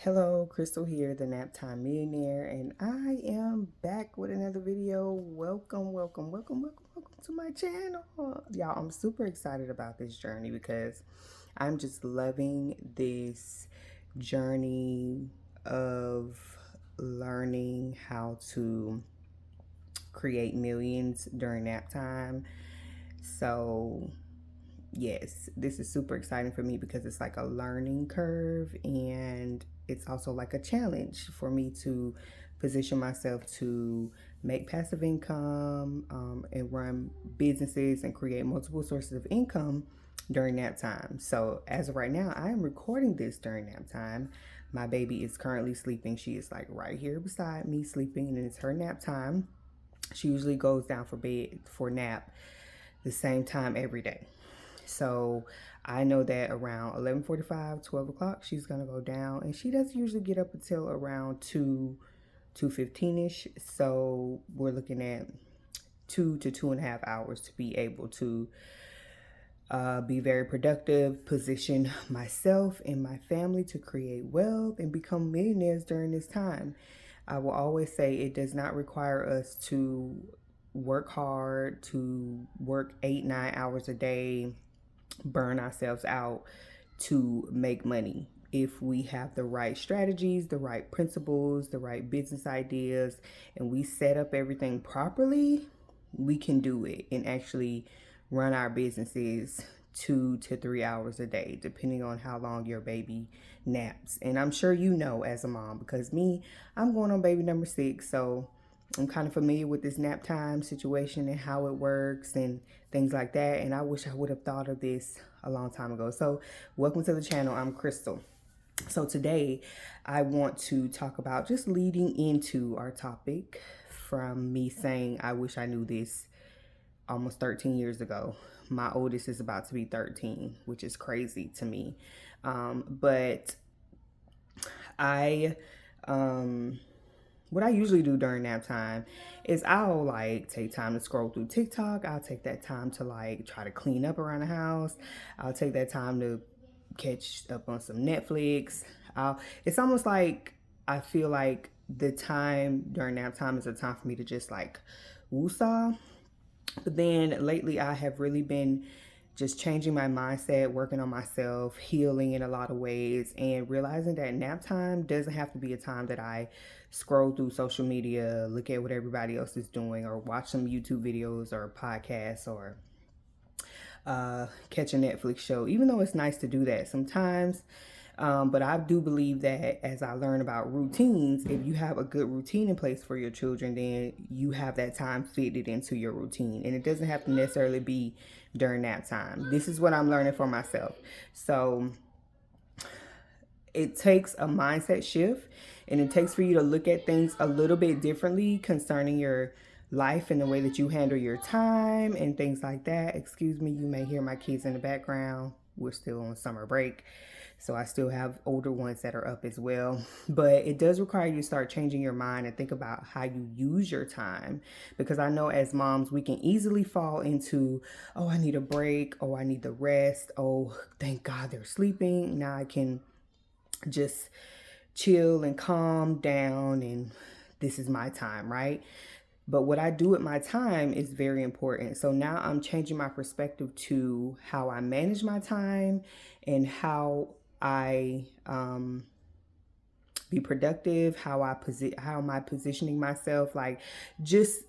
Hello, Crystal here, the Naptime Millionaire, and I am back with another video. Welcome to my channel. Y'all, I'm super excited about this journey because I'm just loving this journey of learning how to create millions during nap time. So yes, this is super exciting for me because it's like a learning curve, and it's also like a challenge for me to position myself to make passive income, and run businesses and create multiple sources of income during nap time. So as of right now, I am recording this during nap time. My baby is currently sleeping. She is like right here beside me sleeping, and it's her nap time. She usually goes down for bed for nap the same time every day. So I know that around 11:45, 12 o'clock, she's gonna go down, and she doesn't usually get up until around 2:15ish. So we're looking at 2 to 2.5 hours to be able to be very productive, position myself and my family to create wealth and become millionaires during this time. I will always say it does not require us to work hard, to work 8, 9 hours a day, burn ourselves out to make money. If we have the right strategies, the right principles, the right business ideas, and we set up everything properly, we can do it and actually run our businesses 2 to 3 hours a day, depending on how long your baby naps. And I'm sure you know as a mom, because me, I'm going on baby number 6, so I'm kind of familiar with this nap time situation and how it works and things like that. And I wish I would have thought of this a long time ago. So welcome to the channel. I'm Crystal. So today I want to talk about, just leading into our topic, from me saying I wish I knew this almost 13 years ago. My oldest is about to be 13, which is crazy to me. But I what I usually do during nap time is I'll like take time to scroll through TikTok. I'll take that time to like try to clean up around the house. I'll take that time to catch up on some Netflix. It's almost like I feel like the time during nap time is a time for me to just like woosah. But then lately I have really been just changing my mindset, working on myself, healing in a lot of ways, and realizing that nap time doesn't have to be a time that I scroll through social media, look at what everybody else is doing, or watch some YouTube videos or podcasts, or catch a Netflix show, even though it's nice to do that sometimes. But I do believe that as I learn about routines, if you have a good routine in place for your children, then you have that time fitted into your routine. And it doesn't have to necessarily be during that time. This is what I'm learning for myself. So it takes a mindset shift, and it takes for you to look at things a little bit differently concerning your life and the way that you handle your time and things like that. Excuse me, you may hear my kids in the background. We're still on summer break, so I still have older ones that are up as well. But it does require you to start changing your mind and think about how you use your time, because I know as moms we can easily fall into, oh, I need a break, oh, I need the rest, oh, thank God they're sleeping, now I can just chill and calm down, and this is my time, right? But what I do with my time is very important. So now I'm changing my perspective to how I manage my time and how I be productive, how am I positioning myself, like just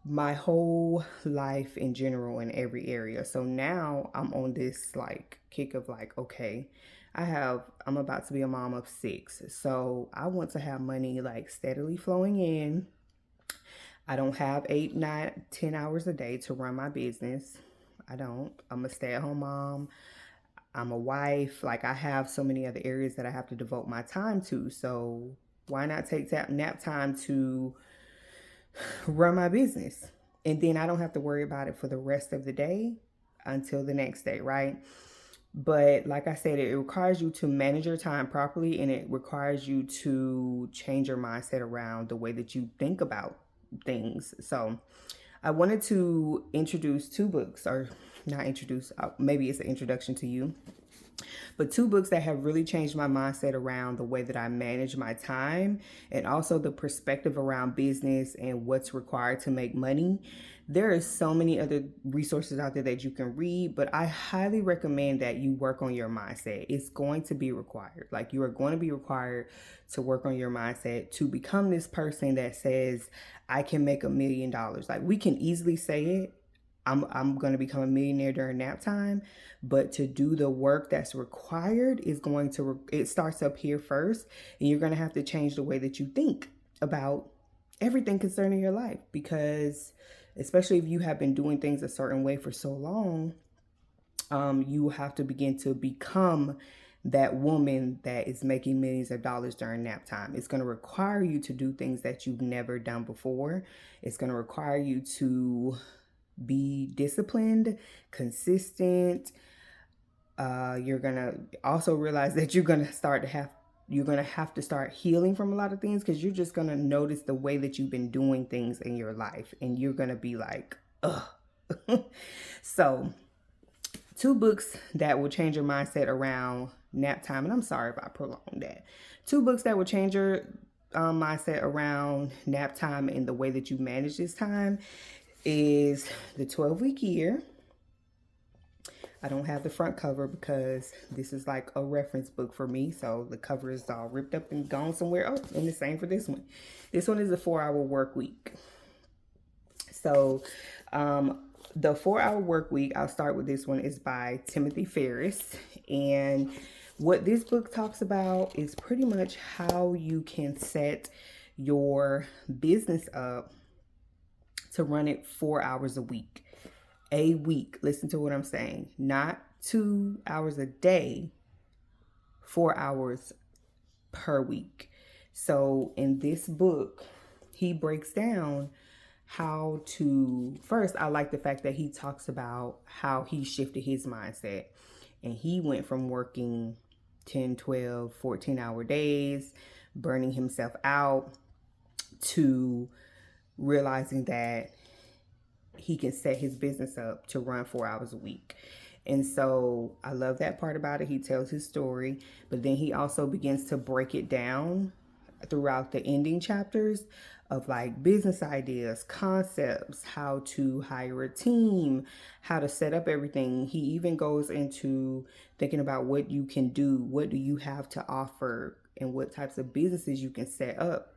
my whole life in general in every area. So now I'm on this like kick of like, okay, I'm about to be a mom of 6. So I want to have money like steadily flowing in. I don't have 8, 9, 10 hours a day to run my business. I don't. I'm a stay-at-home mom. I'm a wife. Like, I have so many other areas that I have to devote my time to. So why not take that nap time to run my business? And then I don't have to worry about it for the rest of the day until the next day, right? But like I said, it requires you to manage your time properly, and it requires you to change your mindset around the way that you think about things. So I wanted to introduce 2 books, or not introduce, maybe it's an introduction to you. But two books that have really changed my mindset around the way that I manage my time and also the perspective around business and what's required to make money. There is so many other resources out there that you can read, but I highly recommend that you work on your mindset. It's going to be required. Like, you are going to be required to work on your mindset to become this person that says, I can make $1 million. Like, we can easily say it. I'm going to become a millionaire during nap time, but to do the work that's required is going to it starts up here first, and you're going to have to change the way that you think about everything concerning your life, because especially if you have been doing things a certain way for so long, you have to begin to become that woman that is making millions of dollars during nap time. It's going to require you to do things that you've never done before. It's going to require you to be disciplined, consistent. You're gonna also realize that you're gonna have to start healing from a lot of things, because you're just gonna notice the way that you've been doing things in your life, and you're gonna be like, ugh. So, two books that will change your mindset around nap time, and I'm sorry if I prolonged that. Two books that will change your mindset around nap time and the way that you manage this time is The 12-Week Year. I don't have the front cover because this is like a reference book for me. So the cover is all ripped up and gone somewhere. Oh, and the same for this one. This one is a 4-hour work week. So the 4-hour work week, I'll start with this one, is by Timothy Ferriss. And what this book talks about is pretty much how you can set your business up to run it 4 hours a week. Listen to what I'm saying. Not 2 hours a day, 4 hours per week. So in this book, he breaks down how to, first, I like the fact that he talks about how he shifted his mindset. And he went from working 10, 12, 14-hour days, burning himself out, to realizing that he can set his business up to run 4 hours a week. And so I love that part about it. He tells his story, but then he also begins to break it down throughout the ending chapters of like business ideas, concepts, how to hire a team, how to set up everything. He even goes into thinking about what you can do, what do you have to offer, and what types of businesses you can set up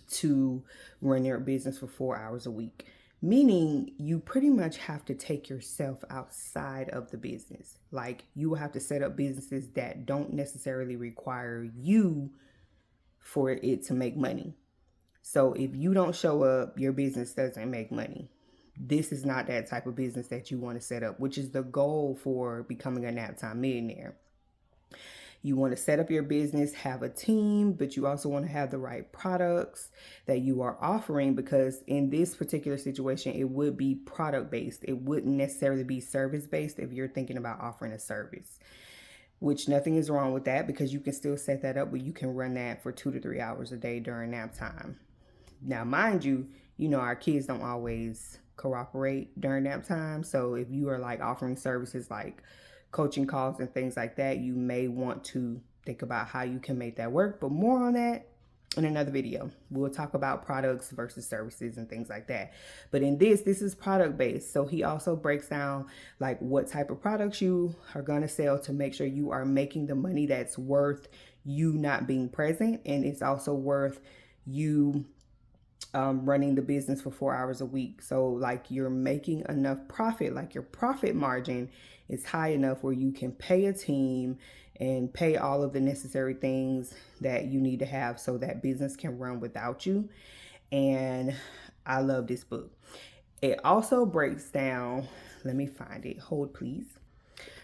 to run your business for 4 hours a week. Meaning you pretty much have to take yourself outside of the business. Like, you will have to set up businesses that don't necessarily require you for it to make money. So if you don't show up, your business doesn't make money. This is not that type of business that you want to set up, which is the goal for becoming a Naptime Millionaire. You want to set up your business, have a team, but you also want to have the right products that you are offering, because in this particular situation, it would be product based. It wouldn't necessarily be service based if you're thinking about offering a service, which nothing is wrong with that, because you can still set that up, but you can run that for 2 to 3 hours a day during nap time. Now, mind you, our kids don't always cooperate during nap time. So if you are like offering services like coaching calls and things like that, you may want to think about how you can make that work. But more on that in another video. We'll talk about products versus services and things like that. But in this is product based. So he also breaks down like what type of products you are going to sell to make sure you are making the money that's worth you not being present. And it's also worth you running the business for 4 hours a week. So like, you're making enough profit, like your profit margin is high enough where you can pay a team and pay all of the necessary things that you need to have so that business can run without you. And I love this book. It also breaks down, let me find it, hold please.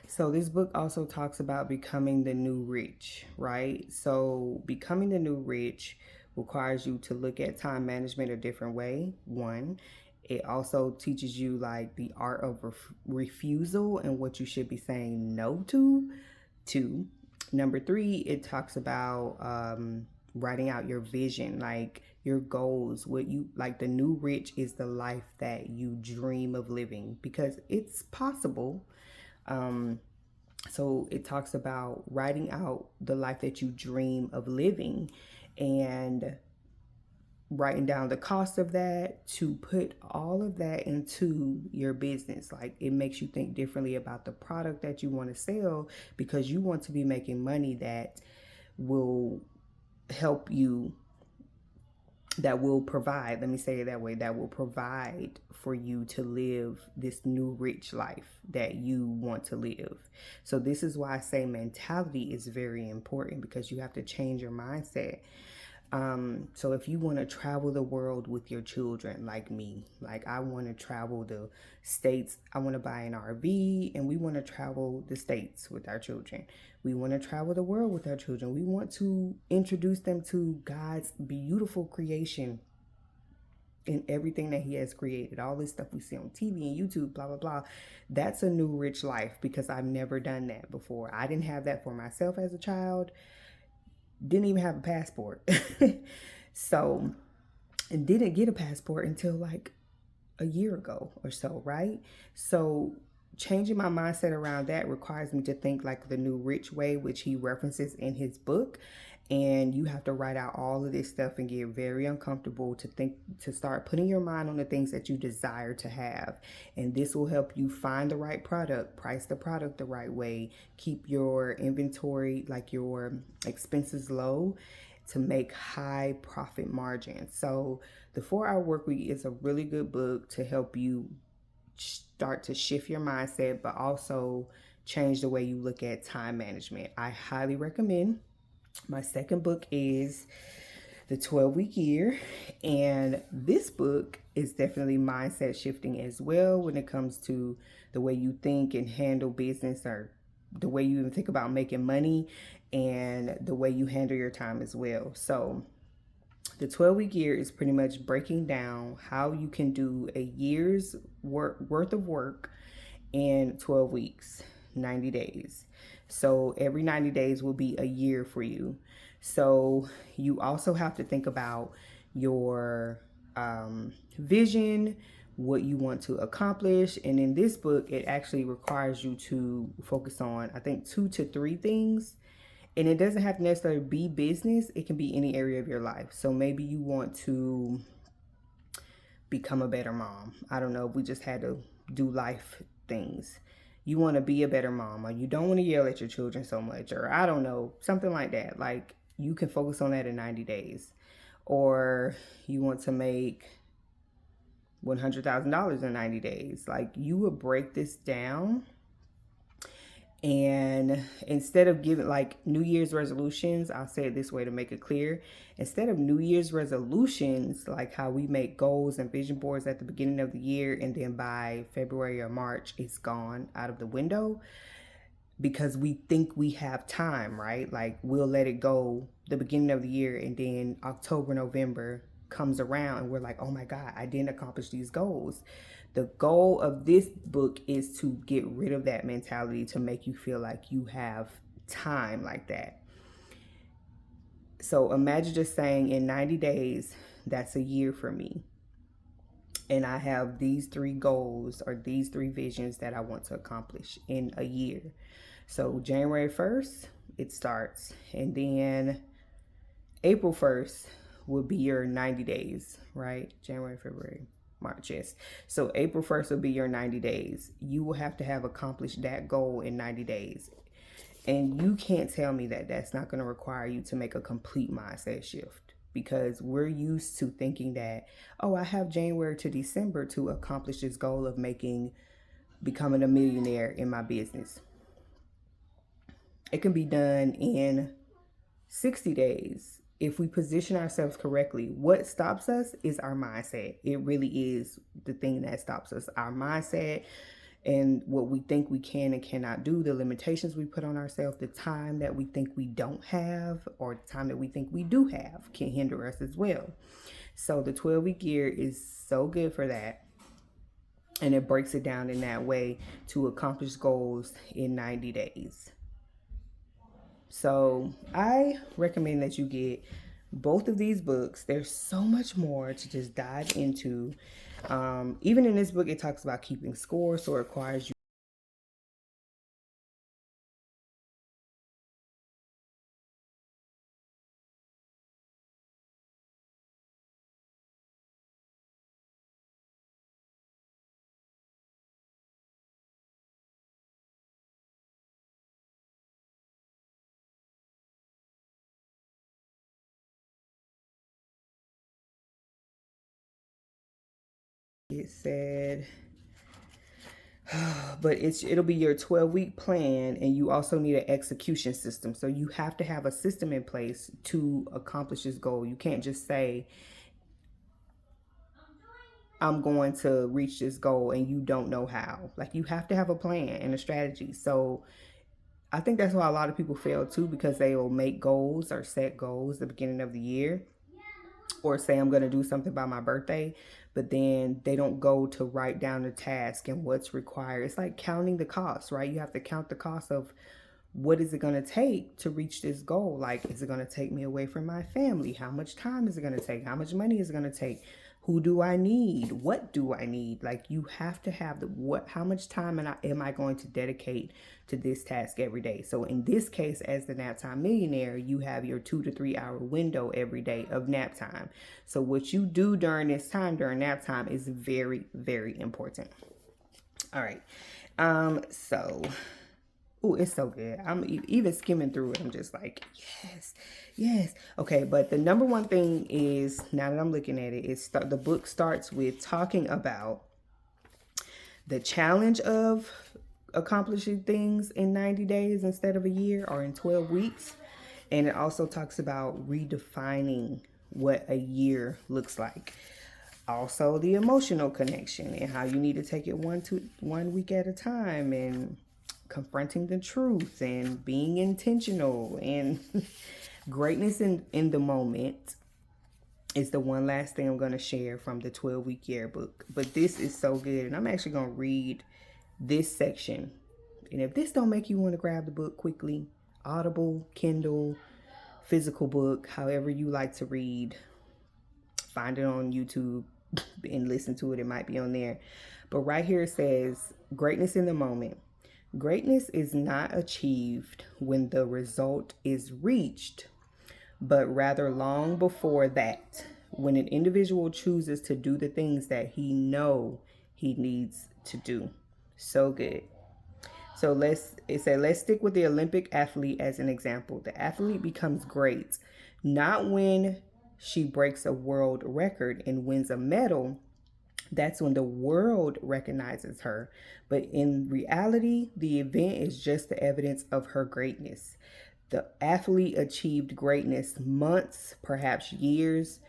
So this book also talks about becoming the new rich, right? So becoming the new rich requires you to look at time management a different way. One, it also teaches you like the art of refusal and what you should be saying no to. Two, number three, it talks about writing out your vision, like your goals, what you like. The new rich is the life that you dream of living, because it's possible. So it talks about writing out the life that you dream of living and writing down the cost of that to put all of that into your business. Like, it makes you think differently about the product that you want to sell, because you want to be making money that will help you, that will provide, let me say it that way, that will provide for you to live this new rich life that you want to live. So this is why I say mentality is very important, because you have to change your mindset. So if you want to travel the world with your children, like me, like I want to travel the states, I want to buy an RV and we want to travel the states with our children. We want to travel the world with our children. We want to introduce them to God's beautiful creation and everything that he has created, all this stuff we see on TV and YouTube, blah, blah, blah. That's a new rich life, because I've never done that before. I didn't have that for myself as a child, didn't even have a passport. So, and didn't get a passport until like a year ago or so, right? So, changing my mindset around that requires me to think like the new rich way, which he references in his book. And you have to write out all of this stuff and get very uncomfortable to think, to start putting your mind on the things that you desire to have. And this will help you find the right product, price the product the right way, keep your inventory, like your expenses low, to make high profit margins. So the 4 Hour Work Week is a really good book to help you start to shift your mindset, but also change the way you look at time management. I highly recommend. My second book is The 12-Week Year, and this book is definitely mindset shifting as well when it comes to the way you think and handle business, or the way you even think about making money, and the way you handle your time as well. So the 12-week year is pretty much breaking down how you can do a year's worth of work in 12 weeks, 90 days. So every 90 days will be a year for you. So you also have to think about your vision, what you want to accomplish. And in this book, it actually requires you to focus on, I think, 2 to 3 things. And it doesn't have to necessarily be business, it can be any area of your life. So maybe you want to become a better mom. I don't know, if we just had to do life things. You want to be a better mom, or you don't want to yell at your children so much, or I don't know, something like that. Like, you can focus on that in 90 days. Or you want to make $100,000 in 90 days. Like, you would break this down, and instead of giving like New Year's resolutions, I'll say it this way to make it clear. Instead of New Year's resolutions, like how we make goals and vision boards at the beginning of the year, and then by February or March, it's gone out of the window because we think we have time, right? Like, we'll let it go the beginning of the year, and then October, November comes around and we're like, oh my God, I didn't accomplish these goals. The goal of this book is to get rid of that mentality, to make you feel like you have time like that. So imagine just saying, in 90 days, that's a year for me. And I have these 3 goals or these 3 visions that I want to accomplish in a year. So January 1st, it starts. And then April 1st will be your 90 days, right? January, February, March, yes. So April 1st will be your 90 days. You will have to have accomplished that goal in 90 days. And you can't tell me that that's not going to require you to make a complete mindset shift, because we're used to thinking that, oh, I have January to December to accomplish this goal of becoming a millionaire in my business. It can be done in 60 days if we position ourselves correctly. What stops us is our mindset. It really is the thing that stops us, our mindset, and what we think we can and cannot do, the limitations we put on ourselves, the time that we think we don't have, or the time that we think we do have, can hinder us as well. So the 12-week year is so good for that. And it breaks it down in that way to accomplish goals in 90 days. So I recommend that you get both of these books. There's so much more to just dive into. Even in this book, it talks about keeping score, so it requires you It said, but it'll be your 12-week plan, and you also need an execution system. So you have to have a system in place to accomplish this goal. You can't just say, I'm going to reach this goal, and you don't know how. Like, you have to have a plan and a strategy. So I think that's why a lot of people fail too, because they will make goals or set goals at the beginning of the year, or say I'm going to do something by my birthday, but then they don't go to write down the task and what's required. It's like counting the cost, right? You have to count the cost of what is it going to take to reach this goal. Like, is it going to take me away from my family? How much time is it going to take? How much money is it going to take? Who do I need? What do I need? Like, you have to have how much time am I going to dedicate to this task every day? So in this case, as the Naptime Millionaire, you have your 2 to 3 hour window every day of nap time. So what you do during this time, during nap time, is very, very important. All right. So oh, it's so good. I'm even skimming through it. I'm just like, yes, yes. Okay, but the number one thing is, now that I'm looking at it, the book starts with talking about the challenge of accomplishing things in 90 days instead of a year, or in 12 weeks. And it also talks about redefining what a year looks like. Also, the emotional connection and how you need to take it one week at a time, and confronting the truth and being intentional, and greatness in the moment is the one last thing I'm going to share from the 12-week yearbook. But this is so good, and I'm actually going to read this section. And if this don't make you want to grab the book quickly, Audible, Kindle, physical book, however you like to read, find it on YouTube and listen to it. It might be on there. But right here it says, greatness in the moment. Greatness is not achieved when the result is reached, but rather long before that, when an individual chooses to do the things that he needs to do. So good. So let's stick with the Olympic athlete as an example. The athlete becomes great not when she breaks a world record and wins a medal. That's when the world recognizes her. But in reality, the event is just the evidence of her greatness. The athlete achieved greatness months, perhaps years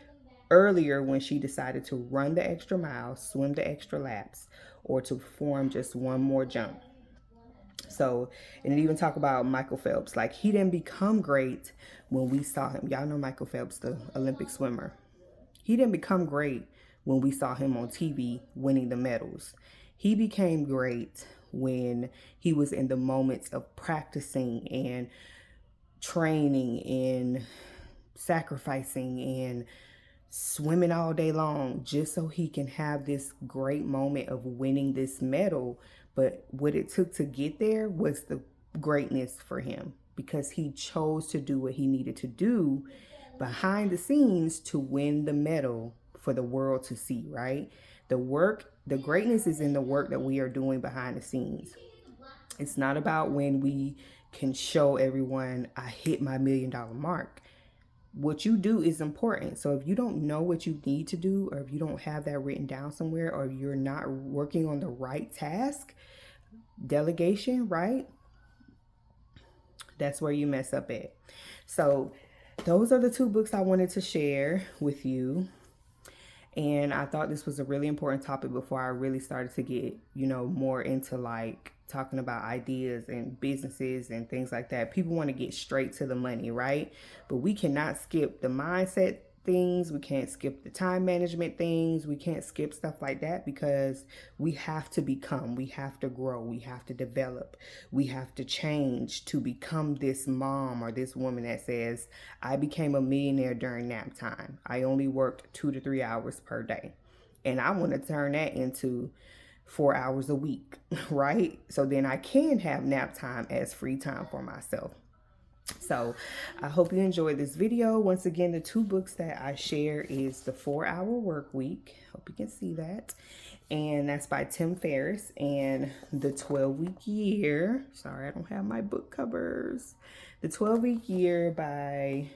earlier, when she decided to run the extra mile, swim the extra laps, or to perform just one more jump. So, and it even talk about Michael Phelps. Like, he didn't become great when we saw him. Y'all know Michael Phelps, the Olympic swimmer. He didn't become great when we saw him on TV winning the medals. He became great when he was in the moments of practicing and training and sacrificing and swimming all day long, just so he can have this great moment of winning this medal. But what it took to get there was the greatness for him, because he chose to do what he needed to do behind the scenes to win the medal for the world to see, right? The greatness is in the work that we are doing behind the scenes. It's not about when we can show everyone I hit my $1 million mark. What you do is important. So if you don't know what you need to do, or if you don't have that written down somewhere, or you're not working on the right task, delegation, right? That's where you mess up at. So those are the two books I wanted to share with you. And I thought this was a really important topic before I really started to get, more into like talking about ideas and businesses and things like that. People want to get straight to the money, right? But we cannot skip the mindset things. We can't skip the time management things. We can't skip stuff like that, because we have to become, we have to grow, we have to develop, we have to change to become this mom or this woman that says, I became a millionaire during nap time. I only worked 2 to 3 hours per day. And I want to turn that into 4 hours a week, right? So then I can have nap time as free time for myself. So I hope you enjoyed this video. Once again, the two books that I share is The 4-Hour Work Week. Hope you can see that. And that's by Tim Ferriss. And The 12-Week Year. Sorry, I don't have my book covers. The 12-Week Year by,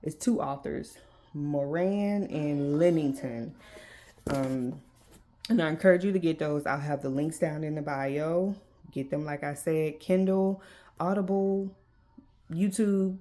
it's two authors, Moran and Lennington. And I encourage you to get those. I'll have the links down in the bio. Get them, like I said, Kindle, Audible, YouTube,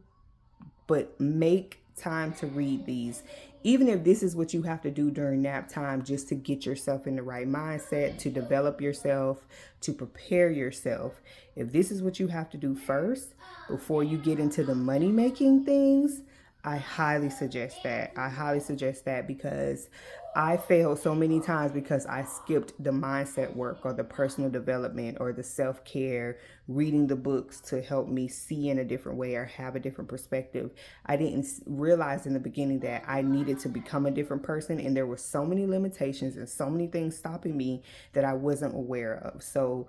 but make time to read these. Even if this is what you have to do during nap time, just to get yourself in the right mindset, to develop yourself, to prepare yourself. If this is what you have to do first before you get into the money making things, I highly suggest that. I highly suggest that because I failed so many times because I skipped the mindset work or the personal development or the self care, reading the books to help me see in a different way or have a different perspective. I didn't realize in the beginning that I needed to become a different person, and there were so many limitations and so many things stopping me that I wasn't aware of. So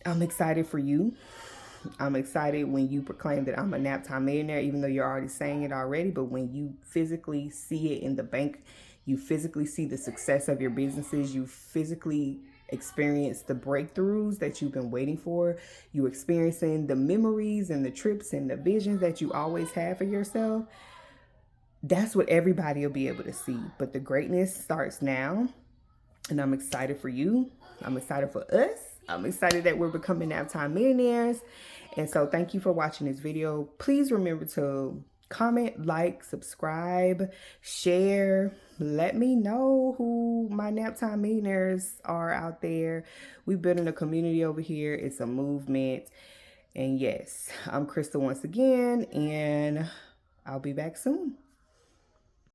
I'm excited for you. I'm excited when you proclaim that I'm a Naptime millionaire, even though you're already saying it already. But when you physically see it in the bank, you physically see the success of your businesses, you physically experience the breakthroughs that you've been waiting for, you experiencing the memories and the trips and the visions that you always had for yourself. That's what everybody will be able to see. But the greatness starts now. And I'm excited for you. I'm excited for us. I'm excited that we're becoming Naptime millionaires. And so thank you for watching this video. Please remember to comment, like, subscribe, share. Let me know who my Naptime millionaires are out there. We're building a community over here. It's a movement. And yes, I'm Crystal once again, and I'll be back soon.